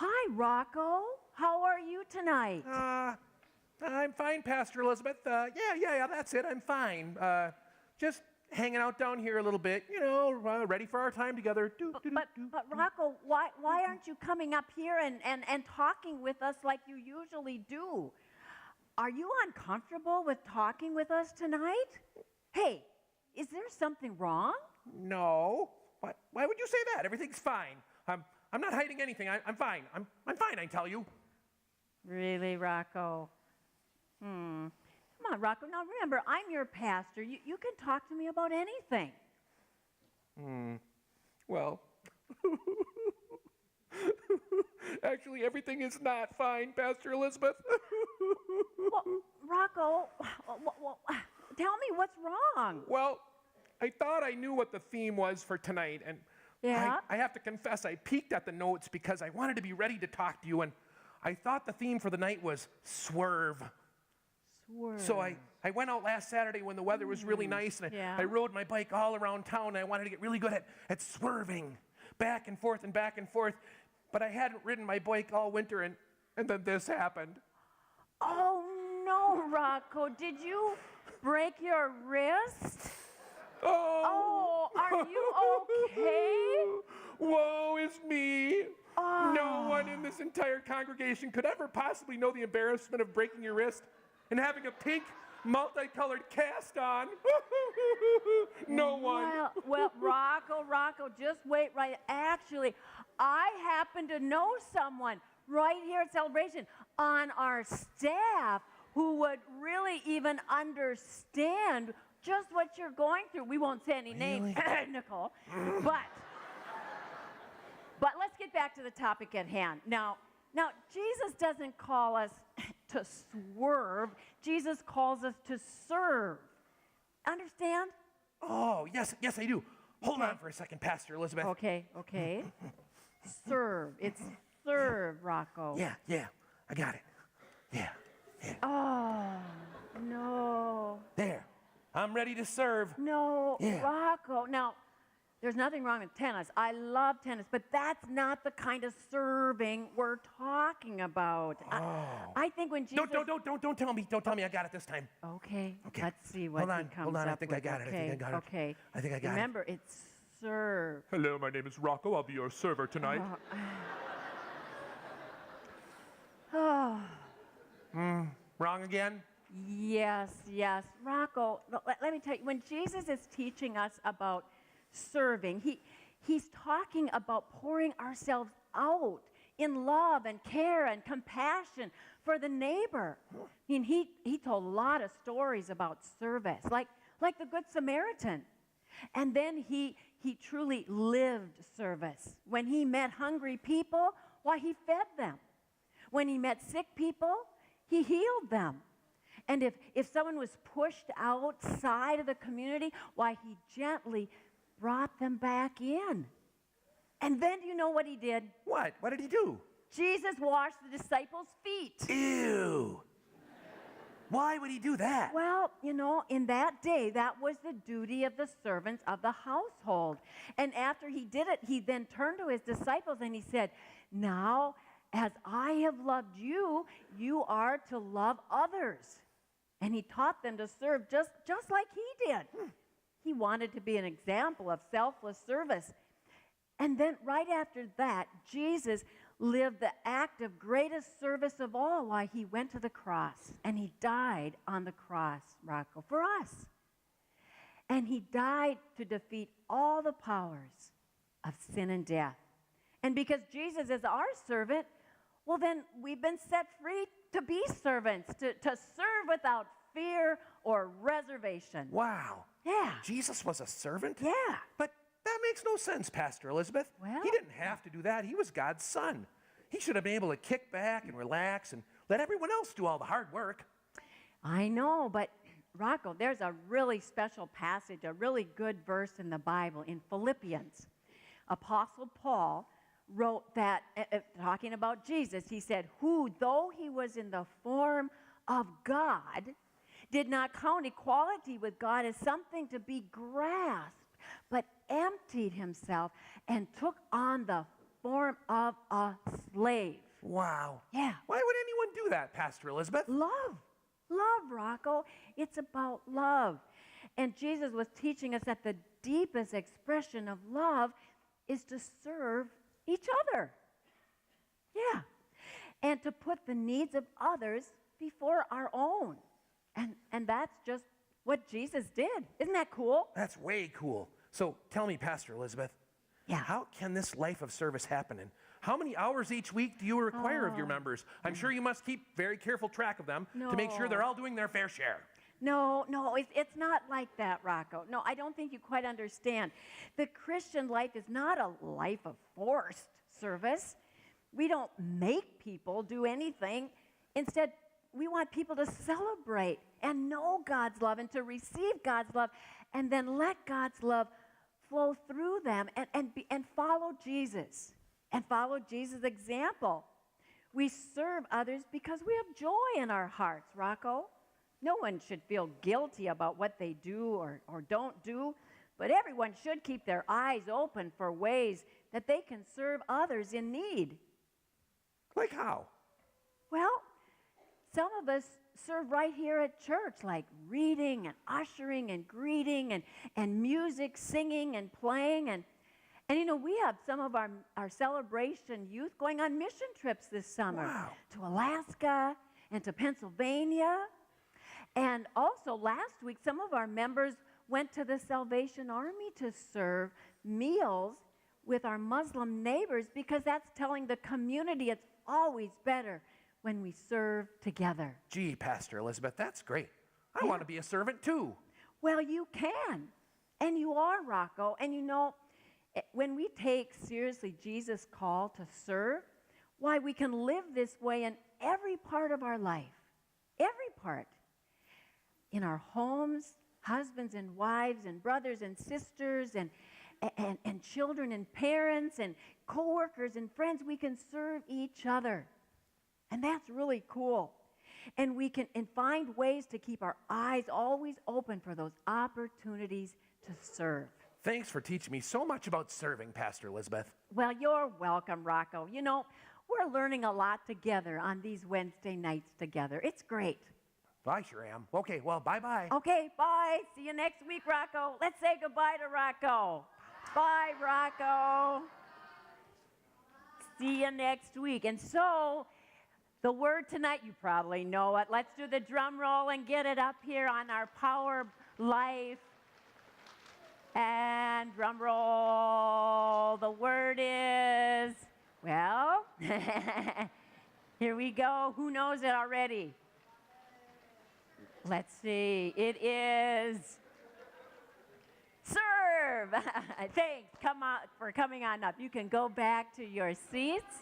Hi, Rocco. How are you tonight? I'm fine, Pastor Elizabeth. Yeah, that's it. I'm fine. Just hanging out down here a little bit, ready for our time together. But Rocco, why aren't you coming up here and talking with us like you usually do? Are you uncomfortable with talking with us tonight? Hey, is there something wrong? No. Why would you say that? Everything's fine. I'm not hiding anything. I'm fine. I'm fine, I tell you. Really, Rocco? Come on, Rocco. Now remember, I'm your pastor. You can talk to me about anything. Well, actually, everything is not fine, Pastor Elizabeth. Well, Rocco, tell me what's wrong. Well, I thought I knew what the theme was for tonight, and Yeah? I have to confess I peeked at the notes because I wanted to be ready to talk to you, and I thought the theme for the night was Swerve. Swerve. So I went out last Saturday when the weather was really nice, and Yeah. I rode my bike all around town, and I wanted to get really good at swerving back and forth and back and forth, but I hadn't ridden my bike all winter, and then this happened. Oh, no, Rocco. Did you break your wrist? Oh, are you okay? Woe is me. Oh. No one in this entire congregation could ever possibly know the embarrassment of breaking your wrist and having a pink, multicolored cast on. No one. Well, Rocco, just wait right. Actually, I happen to know someone right here at Celebration on our staff who would really even understand just what you're going through. We won't say any names, Nicole, but let's get back to the topic at hand. Now, Jesus doesn't call us to swerve. Jesus calls us to serve. Understand? Oh, yes, I do. Hold on for a second, Pastor Elizabeth. Okay. Serve. It's serve, Rocco. Yeah, I got it. Yeah. Oh, no. There. I'm ready to serve. No, Yeah. Rocco. Now, there's nothing wrong with tennis. I love tennis, but that's not the kind of serving we're talking about. I think when Jesus... Don't tell me. Don't tell me I got it this time. Okay. Let's see what he comes Hold on. up I think with. I got it. Okay. I think I got it. Remember, it's serve. Hello, my name is Rocco. I'll be your server tonight. Wrong again? Yes. Rocco, let me tell you, when Jesus is teaching us about serving, he's talking about pouring ourselves out in love and care and compassion for the neighbor. I mean, he told a lot of stories about service, like the Good Samaritan. And then he truly lived service. When he met hungry people, why, he fed them. When he met sick people, he healed them. And if someone was pushed outside of the community, why, he gently brought them back in. And then do you know what he did? What? What did he do? Jesus washed the disciples' feet. Ew. Why would he do that? Well, in that day, that was the duty of the servants of the household. And after he did it, he then turned to his disciples and he said, now, as I have loved you, you are to love others. And he taught them to serve just like he did. He wanted to be an example of selfless service. And then right after that, Jesus lived the act of greatest service of all while he went to the cross. And he died on the cross, Rocco, for us. And he died to defeat all the powers of sin and death. And because Jesus is our servant, well, then we've been set free to be servants, to serve without fear or reservation. Wow. Yeah. Jesus was a servant? Yeah. But that makes no sense, Pastor Elizabeth. Well, he didn't have to do that. He was God's son. He should have been able to kick back and relax and let everyone else do all the hard work. I know, but Rocco, there's a really special passage, a really good verse in the Bible in Philippians. Apostle Paul wrote that, talking about Jesus, he said, who, though he was in the form of God, did not count equality with God as something to be grasped, but emptied himself and took on the form of a slave. Wow. Yeah. Why would anyone do that, Pastor Elizabeth? Love. Love, Rocco. It's about love. And Jesus was teaching us that the deepest expression of love is to serve each other. Yeah. And to put the needs of others before our own. And that's just what Jesus did. Isn't that cool? That's way cool. So tell me, Pastor Elizabeth, Yeah. how can this life of service happen? And how many hours each week do you require of your members? I'm sure you must keep very careful track of them to make sure they're all doing their fair share. No, it's not like that, Rocco. No, I don't think you quite understand. The Christian life is not a life of forced service. We don't make people do anything. Instead, we want people to celebrate and know God's love and to receive God's love and then let God's love flow through them and follow Jesus and follow Jesus' example. We serve others because we have joy in our hearts, Rocco. No one should feel guilty about what they do or don't do, but everyone should keep their eyes open for ways that they can serve others in need. Like how? Well, some of us serve right here at church, like reading and ushering and greeting and music, singing and playing. And you know, we have some of our celebration youth going on mission trips this summer. Wow. To Alaska and to Pennsylvania. And also last week, some of our members went to the Salvation Army to serve meals with our Muslim neighbors because that's telling the community it's always better when we serve together. Gee, Pastor Elizabeth, that's great. I want to be a servant too. Well, you can. And you are, Rocco. And you know, when we take seriously Jesus' call to serve, why, we can live this way in every part of our life. Every part. In our homes, husbands and wives and brothers and sisters and children and parents and coworkers and friends, we can serve each other. And that's really cool. And we can find ways to keep our eyes always open for those opportunities to serve. Thanks for teaching me so much about serving, Pastor Elizabeth. Well, you're welcome, Rocco. You know, we're learning a lot together on these Wednesday nights together. It's great. I sure am. Okay, well, bye-bye. Okay, bye. See you next week, Rocco. Let's say goodbye to Rocco. Bye, Rocco. See you next week. And so, the word tonight, you probably know it. Let's do the drum roll and get it up here on our Power Life. And drum roll. The word is, well, here we go. Who knows it already? Let's see. It is serve. Thanks for coming on up. You can go back to your seats.